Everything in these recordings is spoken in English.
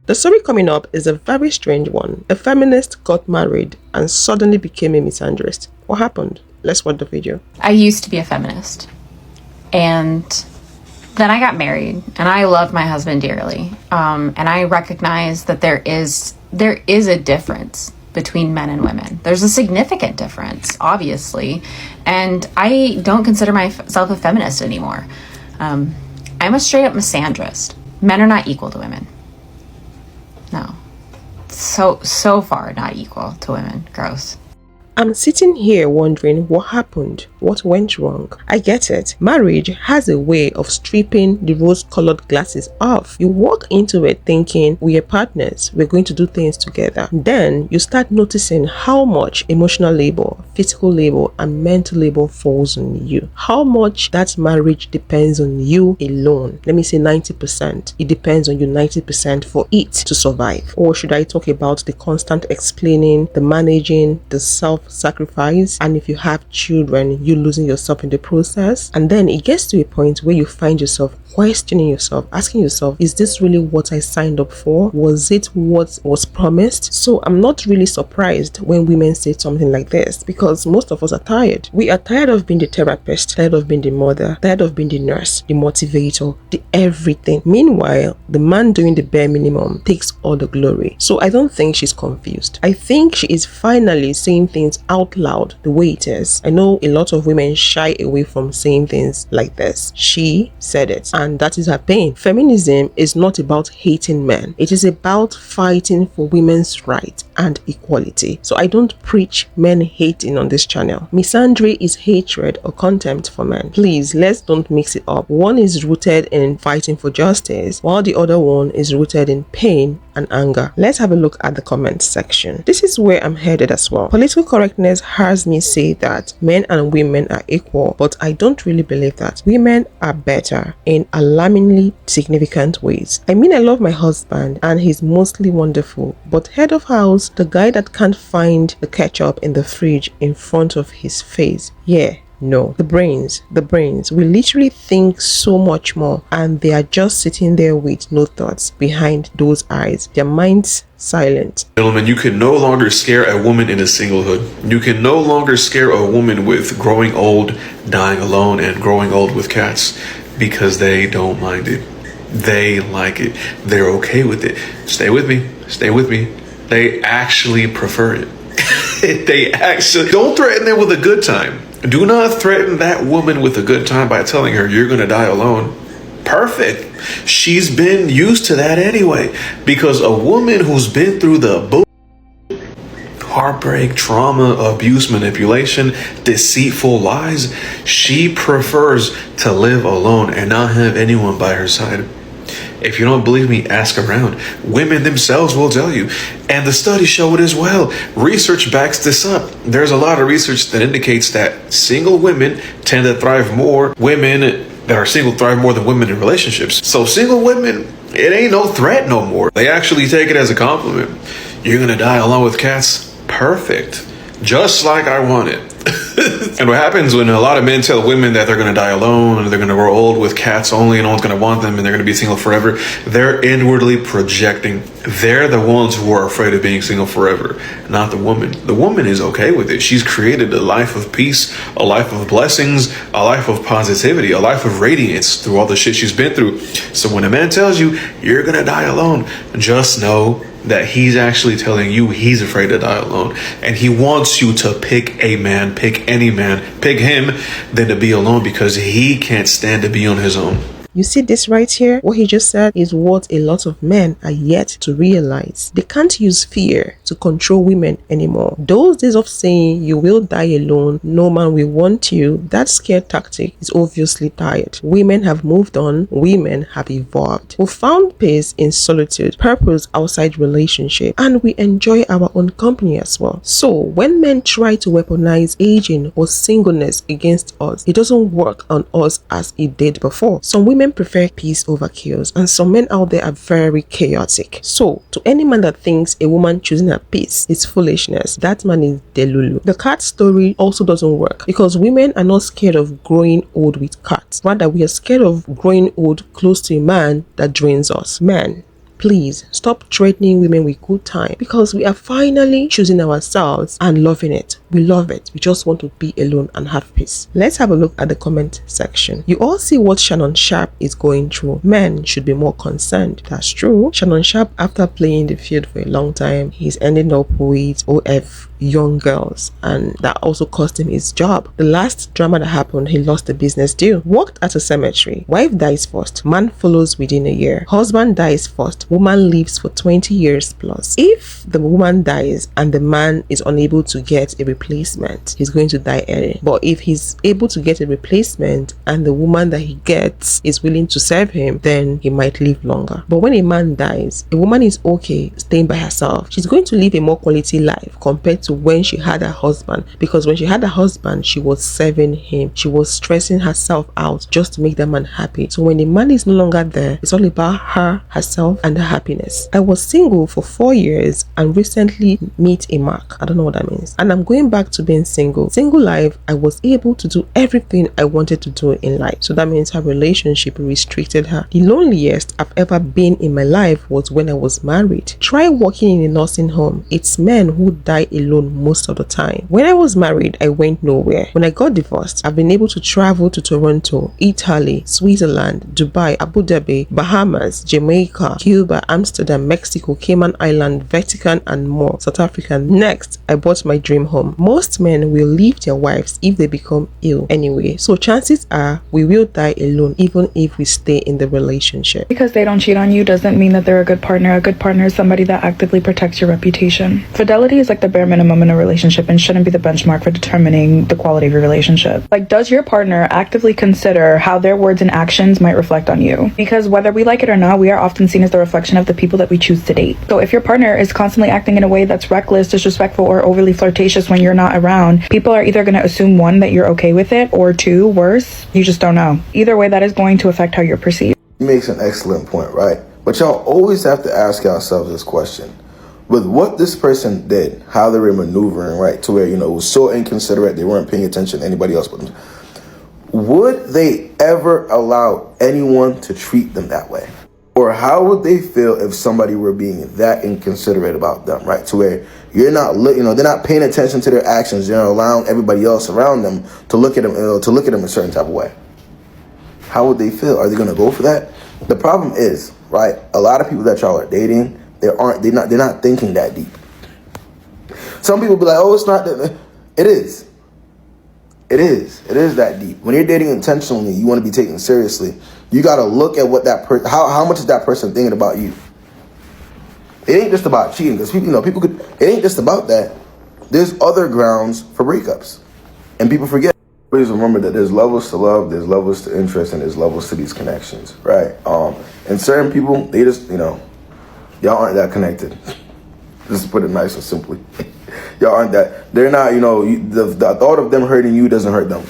The story coming up is a very strange one. A feminist got married and suddenly became a misandrist. What happened? Let's watch the video. I used to be a feminist, and then I got married, and I loved my husband dearly. And I recognize that there is a difference between men and women. There's a significant difference, obviously, and I don't consider myself a feminist anymore. I'm a straight up misandrist. Men are not equal to women. No. So far not equal to women. Gross. I'm sitting here wondering what happened, what went wrong. I get it. Marriage has a way of stripping the rose-colored glasses off. You walk into it thinking, we are partners, we're going to do things together. Then you start noticing how much emotional labor, physical labor, and mental labor falls on you. How much that marriage depends on you alone. Let me say 90%. It depends on you 90% for it to survive. Or should I talk about the constant explaining, the managing, the self-sacrifice, and if you have children, you losing yourself in the process. And then it gets to a point where you find yourself questioning yourself, asking yourself, is this really what I signed up for? Was it what was promised? So I'm not really surprised when women say something like this, because most of us are tired. We are tired of being the therapist, tired of being the mother, tired of being the nurse, the motivator, the everything. Meanwhile, the man doing the bare minimum takes all the glory. So I don't think she's confused. I think she is finally saying things out loud the way it is. I know a lot of women shy away from saying things like this. She said it, and that is her pain. Feminism is not about hating men. It is about fighting for women's rights and equality. So I don't preach men hating on this channel. Misandry is hatred or contempt for men. Please, let's don't mix it up. One is rooted in fighting for justice, while the other one is rooted in pain and anger. Let's have a look at the comment section. This is where I'm headed as well. Political correctness has me say that men and women are equal, but I don't really believe that. Women are better in alarmingly significant ways. I mean, I love my husband and he's mostly wonderful, but head of house, the guy that can't find the ketchup in the fridge in front of his face, yeah. No, the brains, we literally think so much more, and they are just sitting there with no thoughts behind those eyes, their minds silent. Gentlemen, you can no longer scare a woman into singlehood. You can no longer scare a woman with growing old, dying alone, and growing old with cats, because they don't mind it. They like it. They're okay with it. Stay with me. Stay with me. They actually prefer it. They actually don't threaten them with a good time. Do not threaten that woman with a good time by telling her you're going to die alone. Perfect. She's been used to that anyway, because a woman who's been through the heartbreak, trauma, abuse, manipulation, deceitful lies, she prefers to live alone and not have anyone by her side. If you don't believe me, ask around. Women themselves will tell you. And the studies show it as well. Research backs this up. There's a lot of research that indicates that single women tend to thrive more. Women that are single thrive more than women in relationships. So single women, it ain't no threat no more. They actually take it as a compliment. You're gonna die alone with cats? Perfect. Just like I want it. And what happens when a lot of men tell women that they're going to die alone and they're going to grow old with cats only and no one's going to want them and they're going to be single forever, they're inwardly projecting. They're the ones who are afraid of being single forever, not the woman. The woman is okay with it. She's created a life of peace, a life of blessings, a life of positivity, a life of radiance through all the shit she's been through. So when a man tells you you're going to die alone, just know that he's actually telling you he's afraid to die alone, and he wants you to pick a man, pick any man, pick him, than to be alone, because he can't stand to be on his own. You see this right here? What he just said is what a lot of men are yet to realize. They can't use fear to control women anymore. Those days of saying you will die alone, no man will want you, that scare tactic is obviously tired. Women have moved on. Women have evolved. We found peace in solitude, purpose outside relationship, and we enjoy our own company as well. So when men try to weaponize aging or singleness against us, it doesn't work on us as it did before. Some women prefer peace over chaos, and some men out there are very chaotic. So to any man that thinks a woman choosing her peace is foolishness, that man is delulu. The cat story also doesn't work, because women are not scared of growing old with cats. Rather, we are scared of growing old close to a man that drains us. Men, Please stop threatening women with good time, because we are finally choosing ourselves and loving it. We love it. We just want to be alone and have peace. Let's have a look at the comment section. You all see what Shannon Sharp is going through. Men should be more concerned. That's true. Shannon Sharp, after playing the field for a long time, he's ending up with OF young girls, and that also cost him his job. The last drama that happened, he lost the business deal. Worked at a cemetery. Wife dies first, man follows within a year. Husband dies first, woman lives for 20 years plus. If the woman dies and the man is unable to get a replacement, he's going to die early. But if he's able to get a replacement and the woman that he gets is willing to serve him, then he might live longer. But when a man dies, a woman is okay staying by herself. She's going to live a more quality life compared to when she had a husband, because when she had a husband, she was serving him. She was stressing herself out just to make that man happy. So when the man is no longer there, it's all about her, herself, and her happiness. I was single for 4 years and recently meet a mark. I don't know what that means. And I'm going back to being single. Single life, I was able to do everything I wanted to do in life. So that means her relationship restricted her. The loneliest I've ever been in my life was when I was married. Try working in a nursing home. It's men who die alone most of the time. When I was married, I went nowhere. When I got divorced, I've been able to travel to Toronto, Italy, Switzerland, Dubai, Abu Dhabi, Bahamas, Jamaica, Cuba, Amsterdam, Mexico, Cayman Island, Vatican, and more. South Africa. Next, I bought my dream home. Most men will leave their wives if they become ill anyway, so chances are we will die alone even if we stay in the relationship. Because they don't cheat on you doesn't mean that they're a good partner. A good partner is somebody that actively protects your reputation. Fidelity is like the bare minimum in a relationship and shouldn't be the benchmark for determining the quality of your relationship. Like, does your partner actively consider how their words and actions might reflect on you? Because whether we like it or not, we are often seen as the reflection of the people that we choose to date. So if your partner is constantly acting in a way that's reckless, disrespectful, or overly flirtatious when you're not around, people are either going to assume, one, that you're okay with it, or two, worse, you just don't know. Either way, that is going to affect how you're perceived. He makes an excellent point, right? But y'all always have to ask yourselves this question. With what this person did, how they were maneuvering, right, to where, it was so inconsiderate, they weren't paying attention to anybody else but them, would they ever allow anyone to treat them that way? Or how would they feel if somebody were being that inconsiderate about them, right? To where you're not, they're not paying attention to their actions, they're allowing everybody else around them to look at them, a certain type of way. How would they feel? Are they going to go for that? The problem is, right, a lot of people that y'all are dating, they're not thinking that deep. Some people be like, oh, it's not that. It is that deep. When you're dating intentionally, you want to be taken seriously. You got to look at what that person, how much is that person thinking about you? It ain't just about cheating, because people could. It ain't just about that. There's other grounds for breakups, and people forget. Please remember that there's levels to love, there's levels to interest, and there's levels to these connections, right? And certain people, they just, y'all aren't that connected. Just to put it nice and simply. Y'all aren't that. They're not, the thought of them hurting you doesn't hurt them.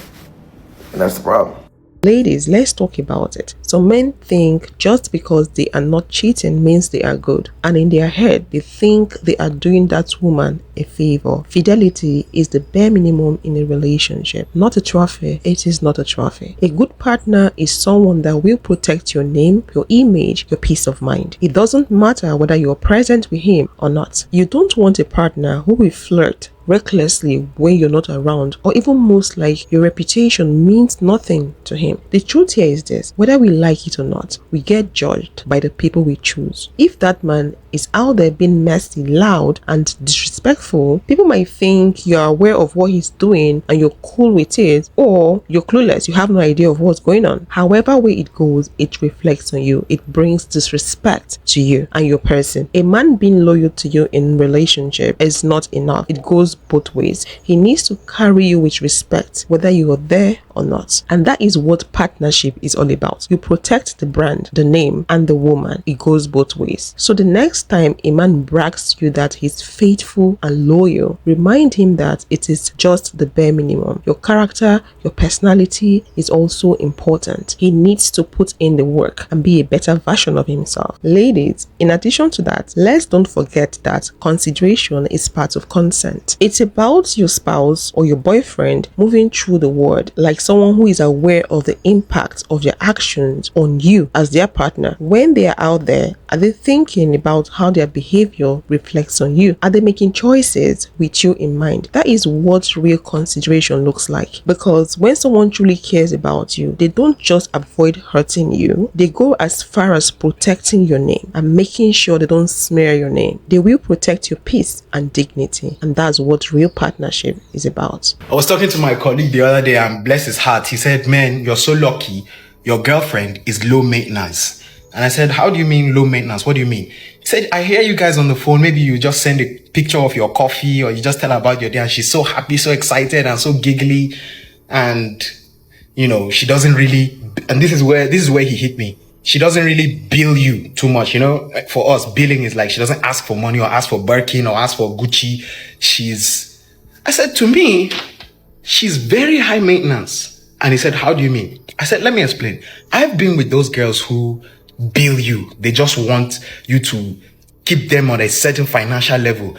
And that's the problem. Ladies, let's talk about it. Some men think just because they are not cheating means they are good. And in their head, they think they are doing that woman a favor. Fidelity is the bare minimum in a relationship. Not a trophy. It is not a trophy. A good partner is someone that will protect your name, your image, your peace of mind. It doesn't matter whether you're present with him or not. You don't want a partner who will flirt recklessly when you're not around, or even most like your reputation means nothing to him. The truth here is this: whether we like it or not, we get judged by the people we choose. If that man is out there being messy, loud, and disrespectful, people might think you're aware of what he's doing and you're cool with it, or you're clueless, you have no idea of what's going on. However way it goes, it reflects on you. It brings disrespect to you and your person. A man being loyal to you in relationship is not enough. It goes both ways. He needs to carry you with respect, whether you are there or not. And that is what partnership is all about. You protect the brand, the name, and the woman. It goes both ways. So the next time a man brags to you that he's faithful and loyal, remind him that it is just the bare minimum. Your character, your personality is also important. He needs to put in the work and be a better version of himself. Ladies, in addition to that, let's don't forget that consideration is part of consent. It's about your spouse or your boyfriend moving through the world like someone who is aware of the impact of their actions on you as their partner. When they are out there, are they thinking about how their behavior reflects on you? Are they making choices with you in mind? That is what real consideration looks like. Because when someone truly cares about you, they don't just avoid hurting you, they go as far as protecting your name and making sure they don't smear your name. They will protect your peace and dignity, and that's what real partnership is about. I was talking to my colleague the other day, and bless his heart, he said, man, you're so lucky. Your girlfriend is low maintenance. And I said, how do you mean low maintenance? What do you mean? He said, I hear you guys on the phone. Maybe you just send a picture of your coffee, or you just tell her about your day, and she's so happy, so excited, and so giggly. And, she doesn't really, and this is where he hit me. She doesn't really bill you too much, For us, billing is like she doesn't ask for money or ask for Birkin or ask for Gucci. I said, to me, she's very high maintenance. And he said, how do you mean? I said, let me explain. I've been with those girls who bill you. They just want you to keep them on a certain financial level.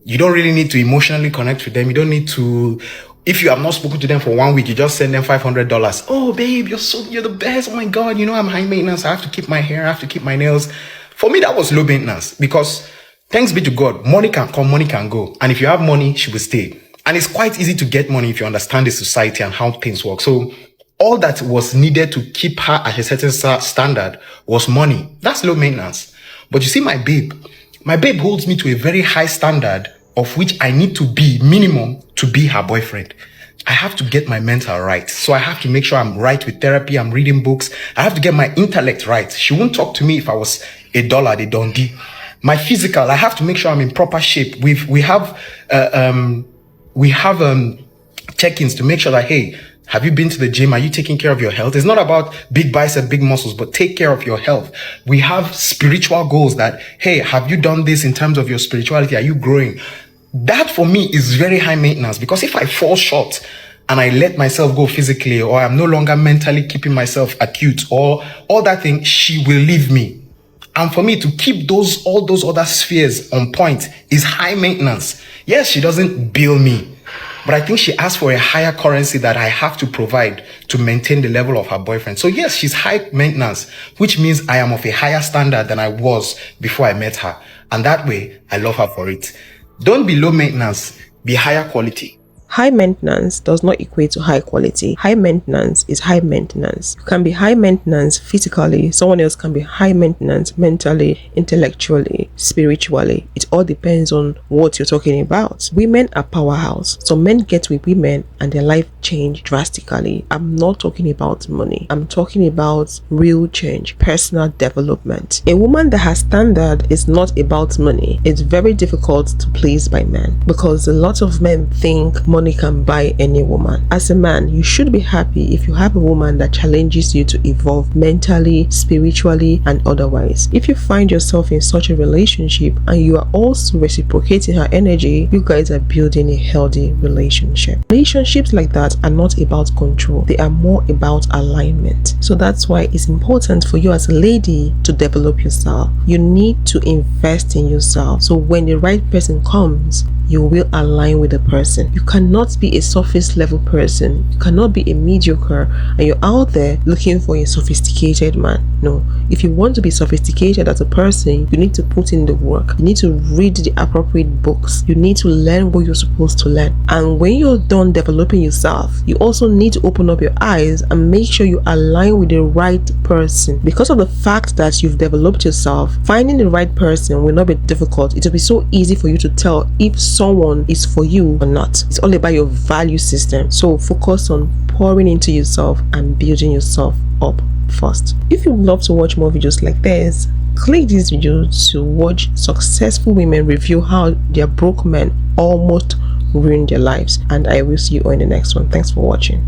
You don't really need to emotionally connect with them. You don't need to, if you have not spoken to them for 1 week, you just send them $500. Oh, babe, you're the best. Oh my God, I'm high maintenance. I have to keep my hair. I have to keep my nails. For me, that was low maintenance, because thanks be to God, money can come, money can go. And if you have money, she will stay. And it's quite easy to get money if you understand the society and how things work. So all that was needed to keep her at a certain standard was money. That's low maintenance. But you see, my babe holds me to a very high standard, of which I need to be minimum to be her boyfriend. I have to get my mental right. So I have to make sure I'm right with therapy. I'm reading books. I have to get my intellect right. She won't talk to me if I was a dollar, the dundee. My physical, I have to make sure I'm in proper shape. We have check-ins to make sure that, hey, have you been to the gym? Are you taking care of your health? It's not about big bicep, big muscles, but take care of your health. We have spiritual goals that, hey, have you done this in terms of your spirituality? Are you growing? That for me is very high maintenance, because if I fall short and I let myself go physically, or I'm no longer mentally keeping myself acute, or all that thing, she will leave me. And for me to keep all those other spheres on point is high maintenance. Yes, she doesn't bill me, but I think she asked for a higher currency that I have to provide to maintain the level of her boyfriend. So yes, she's high maintenance, which means I am of a higher standard than I was before I met her. And that way, I love her for it. Don't be low maintenance, be higher quality. High maintenance does not equate to high quality. High maintenance is high maintenance. You can be high maintenance physically, someone else can be high maintenance mentally, intellectually, spiritually. It all depends on what you're talking about. Women are powerhouse. So men get with women and their life change drastically. I'm not talking about money. I'm talking about real change, personal development. A woman that has standard is not about money. It's very difficult to please by men, because a lot of men think money can buy any woman. As a man, you should be happy if you have a woman that challenges you to evolve mentally, spiritually, and otherwise. If you find yourself in such a relationship and you are also reciprocating her energy, you guys are building a healthy relationship. Relationships like that are not about control. They are more about alignment. So that's why it's important for you as a lady to develop yourself. You need to invest in yourself. So when the right person comes, you will align with the person. You cannot be a surface level person. You cannot be a mediocre and you're out there looking for a sophisticated man. No. If you want to be sophisticated as a person, you need to put in the work. You need to read the appropriate books. You need to learn what you're supposed to learn. And when you're done developing yourself, you also need to open up your eyes and make sure you align with the right person. Because of the fact that you've developed yourself, finding the right person will not be difficult. It will be so easy for you to tell if someone is for you or not. It's all about your value system. So focus on pouring into yourself and building yourself up first. If you'd love to watch more videos like this, click this video to watch successful women review how their broke men almost ruined their lives. And I will see you on the next one. Thanks for watching.